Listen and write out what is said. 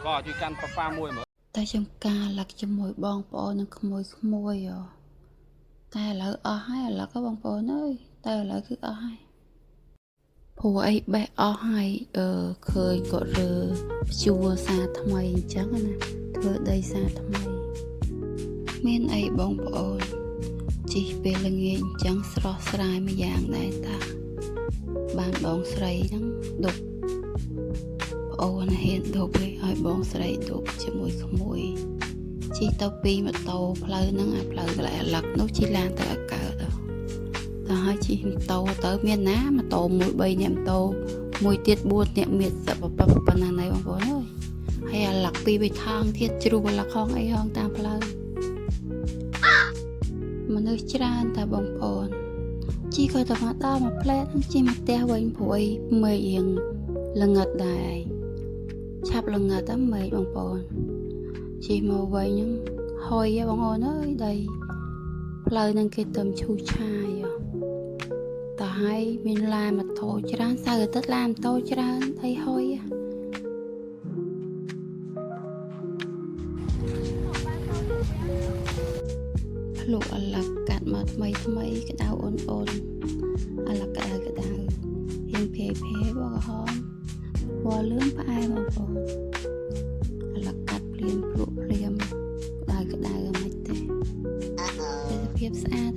ก็ជួយកាន់ប៉ាមួយមើលតែខ្ញុំការលឹកជាមួយបងប្អូននឹងក្មួយតែឥឡូវអស់ហើយឥឡូវក៏បងប្អូនអើយតែឥឡូវគឺអស់ហើយព្រោះអីបេះអស់ហើយឃើញគាត់រើជួសាថ្មីអញ្ចឹងណាធ្វើដីសាថ្មីមានអីបងប្អូនជីពេលល្ងាចអញ្ចឹងស្រស់ស្រាយមួយយ៉ាងដែរតាបានបងស្រីហ្នឹងដប់ប្អូនហ៊ានដប់ឲ្យបងស្រីដប់ជាមួយក្មួយជីទៅពីម៉ូតូផ្លូវហ្នឹងអាផ្លូវកន្លែងអាឡឹកនោះជីឡានទៅឲ្យកើតទៅហើយជីម៉ូតូទៅមានណាម៉ូតូមួយ3នាក់ម៉ូតូមួយទៀត4នាក់មានសពប៉ុណ្ណាណៃបងប្អូនអើយហើយអាឡឹកពី3ថងទៀតជ្រុះអាឡឹកហងអីហងតាមផ្លូវមនុស្សច្រើនតែបងប្អូនជីក៏ទៅមកដល់មកផ្លែតជីមកផ្ទះវិញព្រួយមេរៀងល្ងឹតដែរឆាប់ល្ងឹតតែមេបងប្អូនជីមកវិញហ្នឹងហុយបងប្អូនអើយដីផ្លូវហ្នឹងគេទៅឈូសឆាយតែហើយមានឡានម៉ូតូច្រើនសៅរ៍អាទិត្យឡានម៉ូតូច្រើនអីហុយភ្លុកអាឡឹកកាត់មកថ្មីក្តៅអូនអាឡឹកក្តៅរៀងភេបកហមពណ៌លឿងផ្អែមបងប្អូនអាឡឹកកាត់ភ្លាមភ្លុកភ្លាមក្តៅមិនទេទេសភាពស្អាត